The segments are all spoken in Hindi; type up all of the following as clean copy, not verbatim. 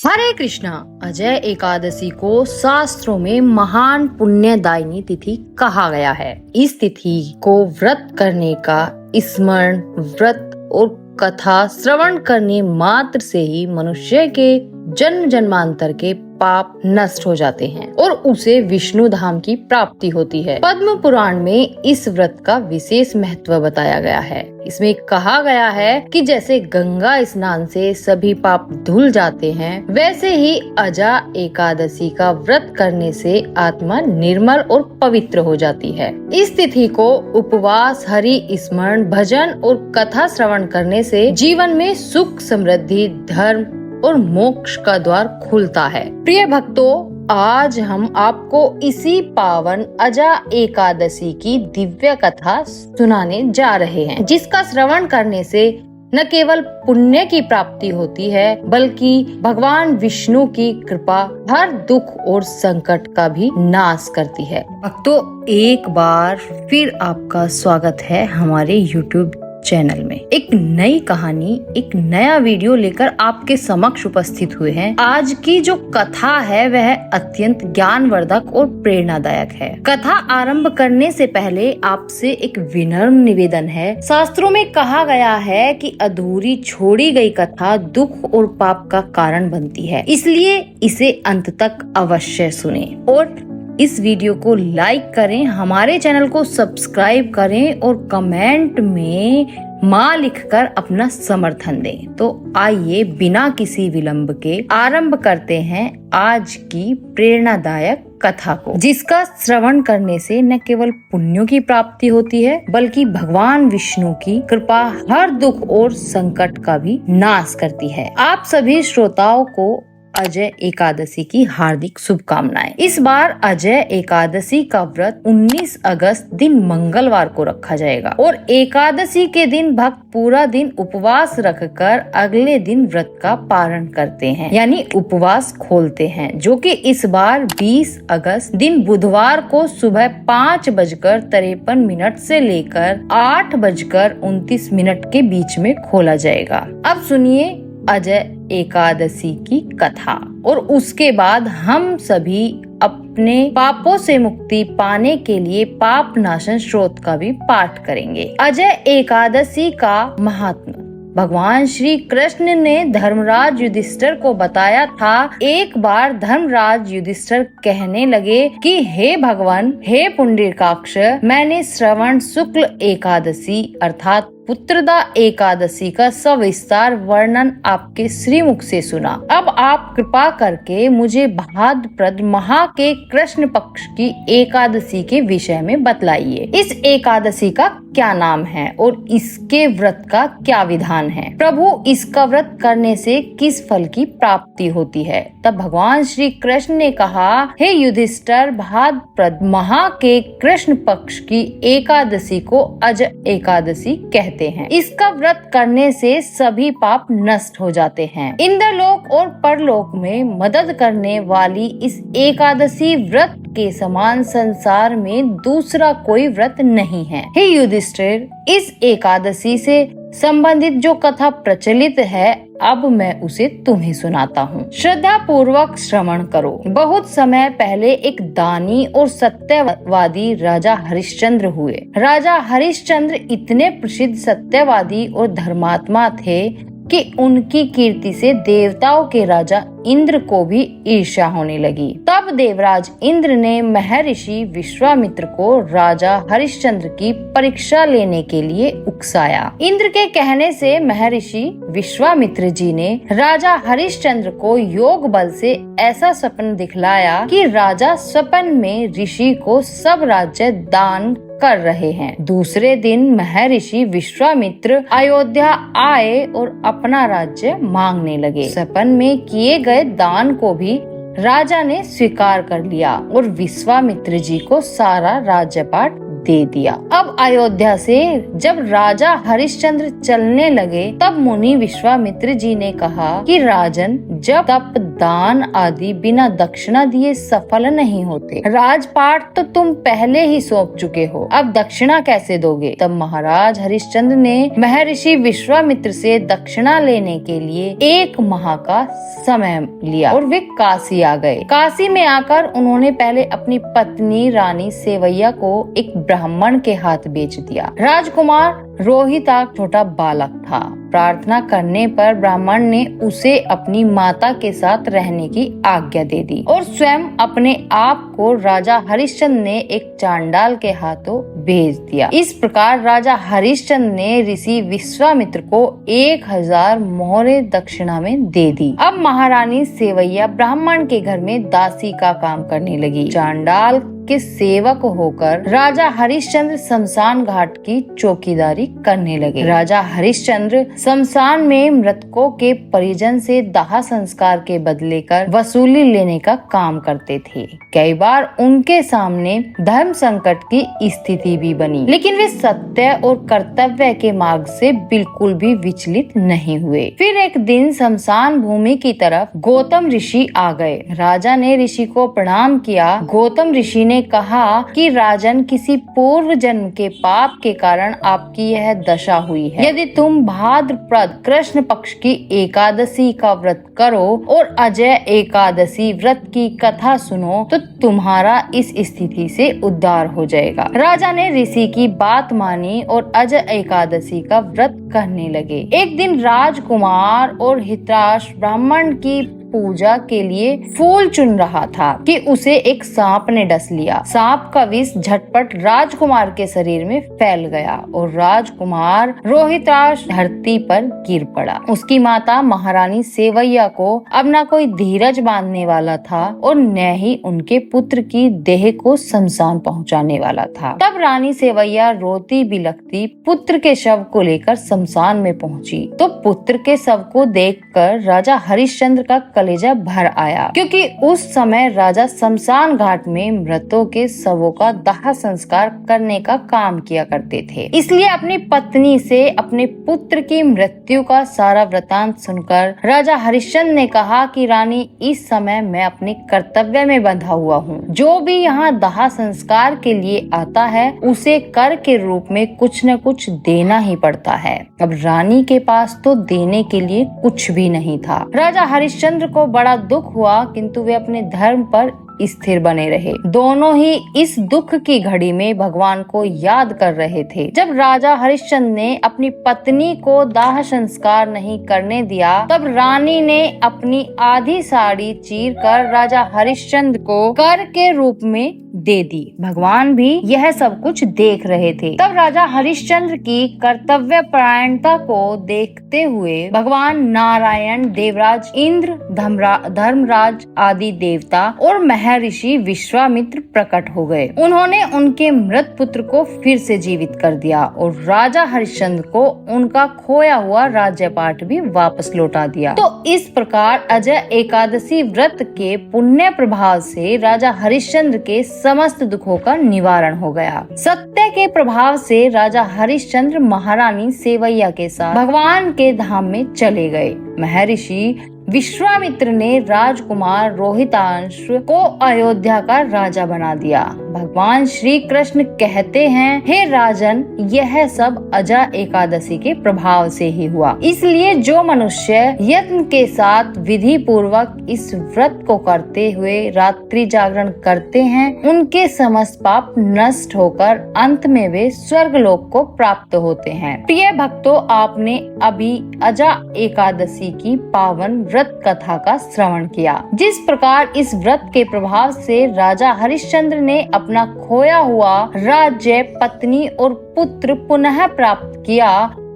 हरे कृष्णा। अजय एकादशी को शास्त्रों में महान पुण्यदायिनी तिथि कहा गया है। इस तिथि को व्रत करने का स्मरण, व्रत और कथा श्रवण करने मात्र से ही मनुष्य के जन्म जन्मांतर के पाप नष्ट हो जाते हैं और उसे विष्णु धाम की प्राप्ति होती है। पद्म पुराण में इस व्रत का विशेष महत्व बताया गया है। इसमें कहा गया है कि जैसे गंगा स्नान से सभी पाप धुल जाते हैं, वैसे ही अजा एकादशी का व्रत करने से आत्मा निर्मल और पवित्र हो जाती है। इस तिथि को उपवास, हरि स्मरण, भजन और कथा श्रवण करने से जीवन में सुख, समृद्धि, धर्म और मोक्ष का द्वार खुलता है। प्रिय भक्तों, आज हम आपको इसी पावन अजा एकादशी की दिव्य कथा सुनाने जा रहे हैं, जिसका श्रवण करने से न केवल पुण्य की प्राप्ति होती है, बल्कि भगवान विष्णु की कृपा हर दुख और संकट का भी नाश करती है। भक्तों, एक बार फिर आपका स्वागत है हमारे YouTube चैनल में। एक नई कहानी, एक नया वीडियो लेकर आपके समक्ष उपस्थित हुए हैं। आज की जो कथा है वह अत्यंत ज्ञानवर्धक और प्रेरणादायक है। कथा आरंभ करने से पहले आपसे एक विनम्र निवेदन है। शास्त्रों में कहा गया है कि अधूरी छोड़ी गई कथा दुख और पाप का कारण बनती है, इसलिए इसे अंत तक अवश्य सुनें और इस वीडियो को लाइक करें, हमारे चैनल को सब्सक्राइब करें और कमेंट में माँ लिखकर अपना समर्थन दें। तो आइए बिना किसी विलंब के आरंभ करते हैं आज की प्रेरणादायक कथा को, जिसका श्रवण करने से न केवल पुण्यों की प्राप्ति होती है, बल्कि भगवान विष्णु की कृपा हर दुख और संकट का भी नाश करती है। आप सभी श्रोताओं को अजय एकादशी की हार्दिक शुभकामनाएं। इस बार अजय एकादशी का व्रत 19 अगस्त दिन मंगलवार को रखा जाएगा और एकादशी के दिन भक्त पूरा दिन उपवास रखकर अगले दिन व्रत का पारण करते हैं, यानी उपवास खोलते हैं, जो कि इस बार 20 अगस्त दिन बुधवार को सुबह 5:53 से लेकर 8:29 के बीच में खोला जाएगा। अब सुनिए अजय एकादशी की कथा और उसके बाद हम सभी अपने पापों से मुक्ति पाने के लिए पाप नाशन स्रोत का भी पाठ करेंगे। अजय एकादशी का महात्म्य भगवान श्री कृष्ण ने धर्मराज युधिष्ठिर को बताया था। एक बार धर्मराज युधिष्ठिर कहने लगे कि हे भगवान, हे पुंडरीकाक्ष, मैंने श्रवण शुक्ल एकादशी अर्थात पुत्रदा एकादशी का सविस्तार वर्णन आपके श्रीमुख से सुना। अब आप कृपा करके मुझे भाद्रपद महा के कृष्ण पक्ष की एकादशी के विषय में बतलाइए। इस एकादशी का क्या नाम है और इसके व्रत का क्या विधान है? प्रभु, इसका व्रत करने से किस फल की प्राप्ति होती है? तब भगवान श्री कृष्ण ने कहा, हे युधिष्ठिर, भाद्रपद महा के कृष्ण पक्ष की एकादशी को अजय एकादशी कहते हैं। इसका व्रत करने से सभी पाप नष्ट हो जाते हैं। इंद्रलोक और परलोक में मदद करने वाली इस एकादशी व्रत के समान संसार में दूसरा कोई व्रत नहीं है। हे युधिष्ठिर, इस एकादशी से संबंधित जो कथा प्रचलित है, अब मैं उसे तुम्हें सुनाता हूँ। श्रद्धा पूर्वक श्रवण करो। बहुत समय पहले एक दानी और सत्यवादी राजा हरिश्चंद्र हुए। राजा हरिश्चंद्र इतने प्रसिद्ध सत्यवादी और धर्मात्मा थे कि उनकी कीर्ति से देवताओं के राजा इंद्र को भी ईर्ष्या होने लगी। तब देवराज इंद्र ने महर्षि विश्वामित्र को राजा हरिश्चंद्र की परीक्षा लेने के लिए उकसाया। इंद्र के कहने से महर्षि विश्वामित्र जी ने राजा हरिश्चंद्र को योग बल से ऐसा स्वप्न दिखलाया कि राजा स्वप्न में ऋषि को सब राज्य दान कर रहे हैं। दूसरे दिन महर्षि विश्वामित्र अयोध्या आए और अपना राज्य मांगने लगे। सपन में किए गए दान को भी राजा ने स्वीकार कर लिया और विश्वामित्र जी को सारा राज्यपाट दे दिया। अब अयोध्या से जब राजा हरिश्चंद्र चलने लगे तब मुनि विश्वामित्र जी ने कहा कि राजन, जब तप दान आदि बिना दक्षिणा दिए सफल नहीं होते। राजपाट तो तुम पहले ही सौंप चुके हो, अब दक्षिणा कैसे दोगे? तब महाराज हरिश्चंद्र ने महर्षि विश्वामित्र से दक्षिणा लेने के लिए 1 माह का समय लिया और वे काशी आ गए। काशी में आकर उन्होंने पहले अपनी पत्नी रानी सेवैया को एक ब्राह्मण के हाथ बेच दिया। राजकुमार रोहिता छोटा बालक था। प्रार्थना करने पर ब्राह्मण ने उसे अपनी माता के साथ रहने की आज्ञा दे दी और स्वयं अपने आप को राजा हरिश्चंद्र ने एक चांडाल के हाथों भेज दिया। इस प्रकार राजा हरिश्चंद्र ने ऋषि विश्वामित्र को 1000 मोहरे दक्षिणा में दे दी। अब महारानी सेवैया ब्राह्मण के घर में दासी का काम करने लगी। चांडाल के सेवक होकर राजा हरिश्चंद्र शमशान घाट की चौकीदारी करने लगे। राजा हरिश्चंद्र शमशान में मृतकों के परिजन से दाह संस्कार के बदले कर वसूली लेने का काम करते थे। कई बार उनके सामने धर्म संकट की स्थिति भी बनी, लेकिन वे सत्य और कर्तव्य के मार्ग से बिल्कुल भी विचलित नहीं हुए। फिर एक दिन शमशान भूमि की तरफ गौतम ऋषि आ गए। राजा ने ऋषि को प्रणाम किया। गौतम ऋषि ने कहा कि राजन, किसी पूर्व जन्म के पाप के कारण आपकी यह दशा हुई है। यदि तुम भाद्रपद कृष्ण पक्ष की एकादशी का व्रत करो और अजय एकादशी व्रत की कथा सुनो तो तुम्हारा इस स्थिति से उद्धार हो जाएगा। राजा ने ऋषि की बात मानी और अजय एकादशी का व्रत करने लगे। एक दिन राजकुमार और हितराष्ट्र ब्राह्मण की पूजा के लिए फूल चुन रहा था कि उसे एक सांप ने डस लिया। सांप का विष झटपट राजकुमार के शरीर में फैल गया और राजकुमार रोहिताश धरती पर गिर पड़ा। उसकी माता महारानी सेवैया को अब न कोई धीरज बांधने वाला था और न ही उनके पुत्र की देह को शमशान पहुंचाने वाला था। तब रानी सेवैया रोती बिलखती पुत्र के शव को लेकर शमशान में पहुंची तो पुत्र के शव को देखकर राजा हरिश्चंद्र का कलेजा भर आया, क्योंकि उस समय राजा शमशान घाट में मृतों के शवों का दाह संस्कार करने का काम किया करते थे। इसलिए अपनी पत्नी से अपने पुत्र की मृत्यु का सारा वृतांत सुनकर राजा हरिश्चंद्र ने कहा कि रानी, इस समय मैं अपने कर्तव्य में बंधा हुआ हूँ। जो भी यहाँ दाह संस्कार के लिए आता है उसे कर के रूप में कुछ न कुछ देना ही पड़ता है। अब रानी के पास तो देने के लिए कुछ भी नहीं था। राजा हरिश्चंद्र को बड़ा दुख हुआ, किंतु वे अपने धर्म पर स्थिर बने रहे। दोनों ही इस दुख की घड़ी में भगवान को याद कर रहे थे। जब राजा हरिश्चंद्र ने अपनी पत्नी को दाह संस्कार नहीं करने दिया तब रानी ने अपनी आधी साड़ी चीर कर राजा हरिश्चंद्र को कर के रूप में दे दी। भगवान भी यह सब कुछ देख रहे थे। तब राजा हरिश्चंद्र की कर्तव्य परायणता को देखते हुए भगवान नारायण, देवराज इंद्र, धर्मराज आदि देवता और महर्षि विश्वामित्र प्रकट हो गए। उन्होंने उनके मृत पुत्र को फिर से जीवित कर दिया और राजा हरिश्चंद्र को उनका खोया हुआ राज्यपाट भी वापस लौटा दिया। तो इस प्रकार अजय एकादशी व्रत के पुण्य प्रभाव से राजा हरिश्चंद्र के समस्त दुखों का निवारण हो गया। सत्य के प्रभाव से राजा हरिश्चंद्र महारानी सेवैया के साथ भगवान के धाम में चले गए। महर्षि विश्वामित्र ने राजकुमार रोहितांश को अयोध्या का राजा बना दिया। भगवान श्री कृष्ण कहते हैं, हे राजन, यह सब अजय एकादशी के प्रभाव से ही हुआ। इसलिए जो मनुष्य यत्न के साथ विधि पूर्वक इस व्रत को करते हुए रात्रि जागरण करते हैं, उनके समस्त पाप नष्ट होकर अंत में वे स्वर्ग लोक को प्राप्त होते हैं। प्रिय भक्तों, आपने अभी अजय एकादशी की पावन व्रत कथा का श्रवण किया। जिस प्रकार इस व्रत के प्रभाव से राजा हरिश्चंद्र ने अपना खोया हुआ राज्य, पत्नी और पुत्र पुनः प्राप्त किया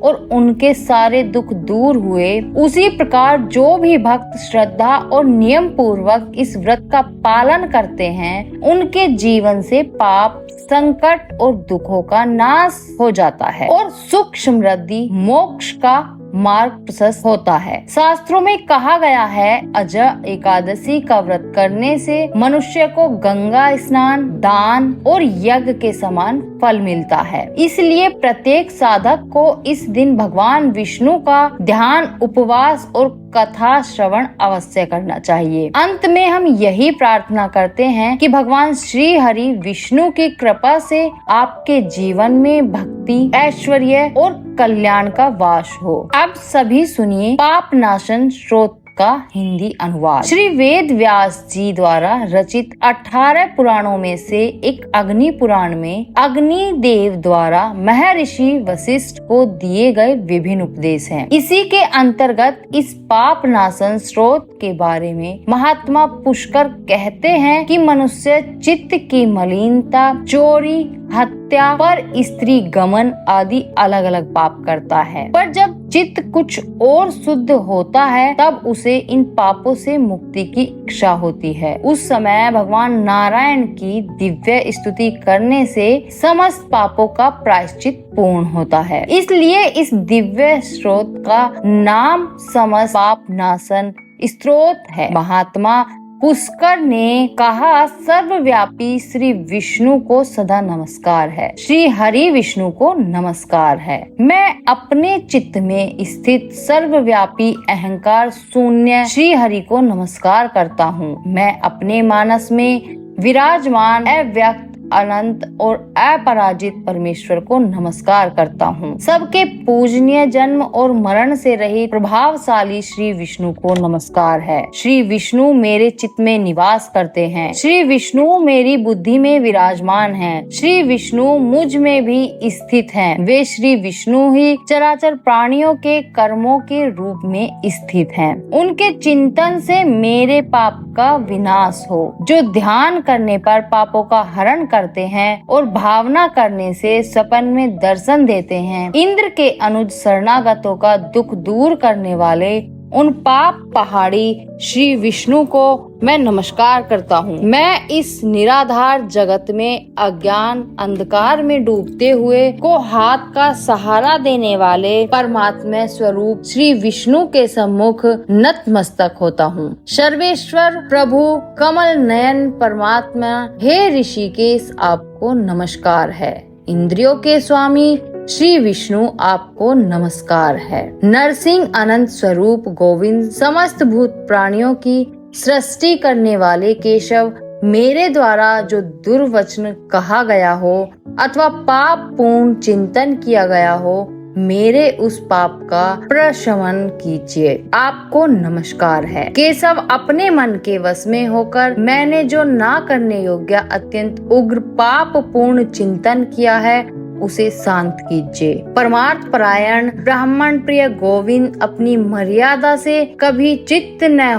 और उनके सारे दुख दूर हुए, उसी प्रकार जो भी भक्त श्रद्धा और नियम पूर्वक इस व्रत का पालन करते हैं, उनके जीवन से पाप संकट और दुखों का नाश हो जाता है और सुख समृद्धि मोक्ष का मार्ग प्रशस्त होता है। शास्त्रों में कहा गया है, अजय एकादशी का व्रत करने से मनुष्य को गंगा स्नान, दान और यज्ञ के समान फल मिलता है। इसलिए प्रत्येक साधक को इस दिन भगवान विष्णु का ध्यान, उपवास और कथा श्रवण अवश्य करना चाहिए। अंत में हम यही प्रार्थना करते हैं कि भगवान श्री हरि विष्णु की कृपा से आपके जीवन में भक्ति, ऐश्वर्य और कल्याण का वास हो। अब सभी सुनिए पाप नाशन स्रोत का हिंदी अनुवाद। श्री वेद व्यास जी द्वारा रचित 18 पुराणों में से एक अग्नि पुराण में अग्नि देव द्वारा महर्षि वशिष्ठ को दिए गए विभिन्न उपदेश हैं। इसी के अंतर्गत इस पाप नाशन स्रोत के बारे में महात्मा पुष्कर कहते हैं कि मनुष्य चित्त की मलिनता, चोरी, हत्या, पर स्त्री गमन आदि अलग अलग पाप करता है, पर जब चित्त कुछ और शुद्ध होता है तब उसे इन पापों से मुक्ति की इच्छा होती है। उस समय भगवान नारायण की दिव्य स्तुति करने से समस्त पापों का प्रायश्चित पूर्ण होता है। इसलिए इस दिव्य स्रोत का नाम समस्त पाप नाशन स्रोत है। महात्मा पुष्कर ने कहा, सर्वव्यापी श्री विष्णु को सदा नमस्कार है, श्री हरि विष्णु को नमस्कार है। मैं अपने चित्त में स्थित सर्वव्यापी अहंकार शून्य श्री हरि को नमस्कार करता हूँ। मैं अपने मानस में विराजमान अव्यक्त, अनंत और अपराजित परमेश्वर को नमस्कार करता हूँ। सबके पूजनीय, जन्म और मरण से रहित प्रभावशाली श्री विष्णु को नमस्कार है। श्री विष्णु मेरे चित्त में निवास करते हैं। श्री विष्णु मेरी बुद्धि में विराजमान हैं। श्री विष्णु मुझ में भी स्थित हैं। वे श्री विष्णु ही चराचर प्राणियों के कर्मों के रूप में स्थित हैं। उनके चिंतन से मेरे पाप का विनाश हो। जो ध्यान करने पर पापों का हरण करते हैं और भावना करने से सपन में दर्शन देते हैं। इंद्र के अनुज शरणागतों का दुख दूर करने वाले उन पाप पहाड़ी श्री विष्णु को मैं नमस्कार करता हूँ। मैं इस निराधार जगत में अज्ञान अंधकार में डूबते हुए को हाथ का सहारा देने वाले परमात्मा स्वरूप श्री विष्णु के सम्मुख नतमस्तक होता हूँ। सर्वेश्वर प्रभु कमल नयन परमात्मा हे ऋषिकेश आपको नमस्कार है। इंद्रियों के स्वामी श्री विष्णु आपको नमस्कार है। नरसिंह अनंत स्वरूप गोविंद समस्त भूत प्राणियों की सृष्टि करने वाले केशव, मेरे द्वारा जो दुर्वचन कहा गया हो अथवा पाप पूर्ण चिंतन किया गया हो, मेरे उस पाप का प्रशमन कीजिए। आपको नमस्कार है। केशव, अपने मन के वश में होकर मैंने जो ना करने योग्य अत्यंत उग्र पाप पूर्ण चिंतन किया है उसे शांत कीजिए। परमार्थ परायण ब्राह्मण प्रिय गोविंद, अपनी मर्यादा से कभी चित्त न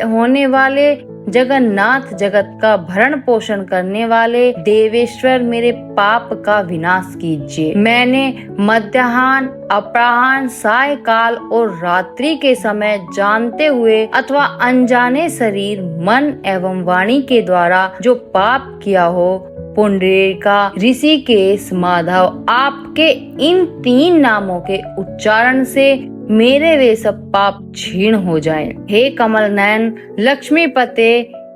होने वाले जगन्नाथ, जगत का भरण पोषण करने वाले देवेश्वर, मेरे पाप का विनाश कीजिए। मैंने मध्याह्न, अपराह्न, सायकाल और रात्रि के समय जानते हुए अथवा अनजाने शरीर, मन एवं वाणी के द्वारा जो पाप किया हो, पुंडरीका, ऋषिकेश, माधव, आपके इन 3 नामों के उच्चारण से मेरे वे सब पाप क्षीण हो जाएं। हे कमल नयन लक्ष्मीपते,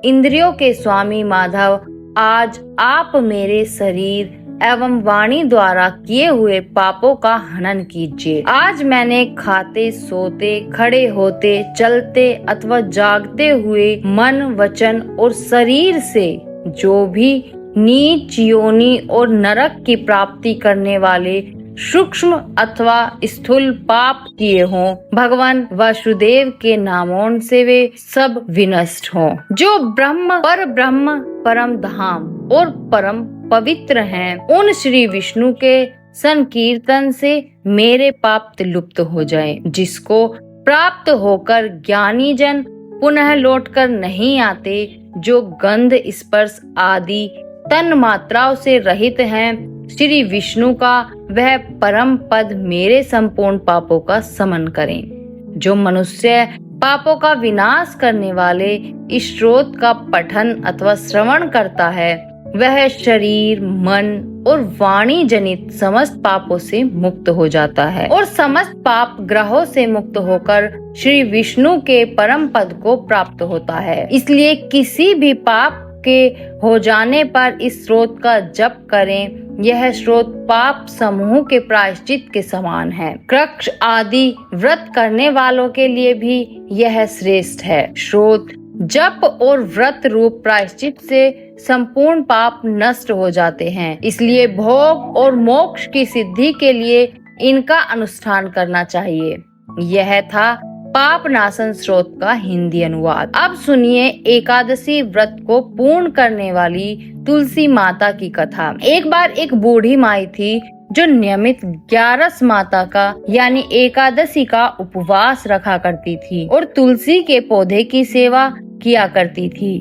इंद्रियों के स्वामी माधव, आज आप मेरे शरीर एवं वाणी द्वारा किए हुए पापों का हनन कीजिए। आज मैंने खाते, सोते, खड़े होते, चलते अथवा जागते हुए मन, वचन और शरीर से जो भी नीच योनि और नरक की प्राप्ति करने वाले सूक्ष्म अथवा स्थूल पाप किए हों, भगवान वासुदेव के नामों से वे सब विनष्ट हों। जो ब्रह्म, पर ब्रह्म, परम धाम और परम पवित्र हैं, उन श्री विष्णु के संकीर्तन से मेरे पाप लुप्त हो जाएं, जिसको प्राप्त होकर ज्ञानी जन पुनः लौटकर नहीं आते। जो गंध, स्पर्श आदि तन मात्राओं से रहित हैं, श्री विष्णु का वह परम पद मेरे संपूर्ण पापों का समन करें। जो मनुष्य पापों का विनाश करने वाले इस स्रोत का पठन अथवा श्रवण करता है, वह शरीर, मन और वाणी जनित समस्त पापों से मुक्त हो जाता है और समस्त पाप ग्रहों से मुक्त होकर श्री विष्णु के परम पद को प्राप्त होता है। इसलिए किसी भी पाप के हो जाने पर इस स्रोत का जप करें। यह स्रोत पाप समूह के प्रायश्चित के समान है। कृक्ष आदि व्रत करने वालों के लिए भी यह श्रेष्ठ है। स्रोत जप और व्रत रूप प्रायश्चित से संपूर्ण पाप नष्ट हो जाते हैं। इसलिए भोग और मोक्ष की सिद्धि के लिए इनका अनुष्ठान करना चाहिए। यह था पाप नाशन स्रोत का हिंदी अनुवाद। अब सुनिए एकादशी व्रत को पूर्ण करने वाली तुलसी माता की कथा। एक बार एक बूढ़ी माई थी जो नियमित 11 माता का यानी एकादशी का उपवास रखा करती थी और तुलसी के पौधे की सेवा किया करती थी।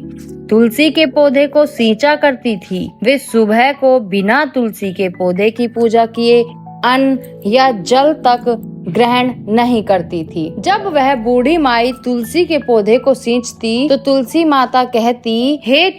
तुलसी के पौधे को सींचा करती थी। वे सुबह को बिना तुलसी के पौधे की पूजा किए अन्न या जल तक ग्रहण नहीं करती थी। जब वह बूढ़ी माई तुलसी के पौधे को सींचती तो तुलसी माता से कहती, हे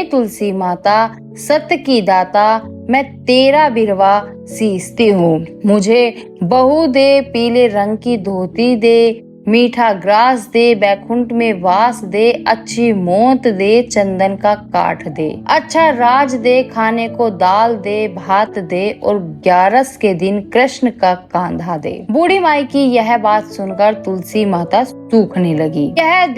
तुलसी माता, सत्य की दाता, मैं तेरा बिरवा सींचती हूँ। मुझे बहू दे, पीले रंग की धोती दे, मीठा ग्रास दे, बैकुंठ में वास दे, अच्छी मोंत दे, चंदन का काठ दे, अच्छा राज दे, खाने को दाल दे, भात दे और 11 के दिन कृष्ण का कांधा दे। बूढ़ी माई की यह बात सुनकर तुलसी माता सूखने लगी। यह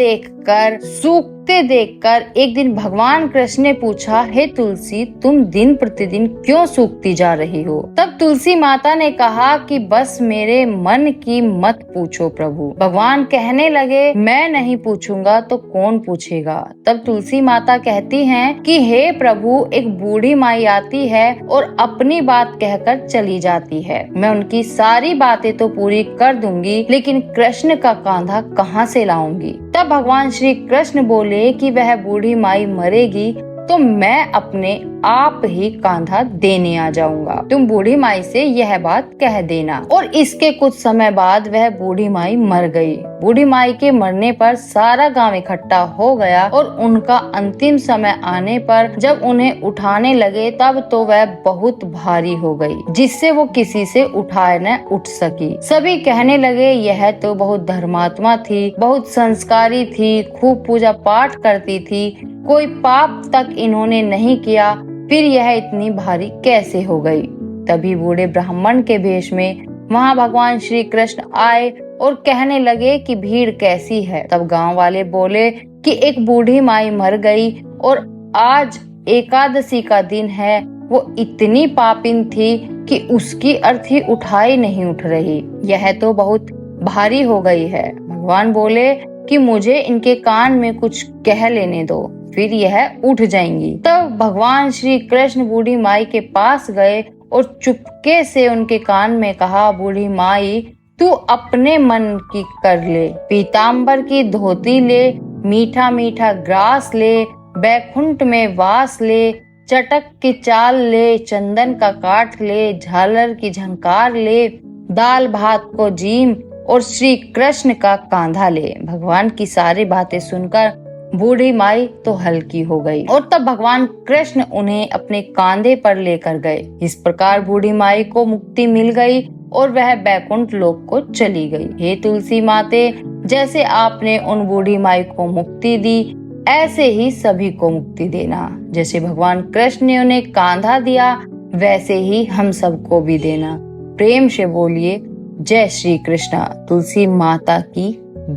सूखते देखकर एक दिन भगवान कृष्ण ने पूछा, हे तुलसी, तुम दिन प्रतिदिन क्यों सूखती जा रही हो? तब तुलसी माता ने कहा कि बस मेरे मन की मत पूछो प्रभु। भगवान कहने लगे, मैं नहीं पूछूंगा तो कौन पूछेगा? तब तुलसी माता कहती हैं कि हे प्रभु, एक बूढ़ी माई आती है और अपनी बात कहकर चली जाती है। मैं उनकी सारी बातें तो पूरी कर दूंगी, लेकिन कृष्ण का कांधा कहाँ से लाऊंगी? तब भगवान श्री कृष्ण बोले कि वह बूढ़ी माई मरेगी तो मैं अपने आप ही कांधा देने आ जाऊंगा। तुम बूढ़ी माई से यह बात कह देना। और इसके कुछ समय बाद वह बूढ़ी माई मर गई। बूढ़ी माई के मरने पर सारा गांव इकट्ठा हो गया और उनका अंतिम समय आने पर जब उन्हें उठाने लगे तब तो वह बहुत भारी हो गई, जिससे वो किसी से उठाए न उठ सकी। सभी कहने लगे, यह तो बहुत धर्मात्मा थी, बहुत संस्कारी थी, खूब पूजा पाठ करती थी, कोई पाप तक इन्होंने नहीं किया, फिर यह इतनी भारी कैसे हो गई? तभी बूढ़े ब्राह्मण के भेष में वहां भगवान श्री कृष्ण आए और कहने लगे कि भीड़ कैसी है? तब गांव वाले बोले कि एक बूढ़ी माई मर गई और आज एकादशी का दिन है। वो इतनी पापिन थी कि उसकी अर्थी उठाई नहीं उठ रही। यह तो बहुत भारी हो गई है। भगवान बोले कि मुझे इनके कान में कुछ कह लेने दो, फिर यह उठ जाएंगी। तब भगवान श्री कृष्ण बूढ़ी माई के पास गए और चुपके से उनके कान में कहा, बूढ़ी माई, तू अपने मन की कर ले, पीताम्बर की धोती ले, मीठा मीठा ग्रास ले, बैकुंठ में वास ले, चटक की चाल ले, चंदन का काठ ले, झालर की झंकार ले, दाल भात को जीम और श्री कृष्ण का कांधा ले। भगवान की सारी बातें सुनकर बूढ़ी माई तो हल्की हो गई और तब भगवान कृष्ण उन्हें अपने कांधे पर लेकर गए। इस प्रकार बूढ़ी माई को मुक्ति मिल गई और वह बैकुंठ लोक को चली गई। हे तुलसी माते, जैसे आपने उन बूढ़ी माई को मुक्ति दी, ऐसे ही सभी को मुक्ति देना। जैसे भगवान कृष्ण ने उन्हें कांधा दिया, वैसे ही हम सबको भी देना। प्रेम से बोलिए, जय श्री कृष्णा। तुलसी माता की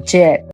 जय।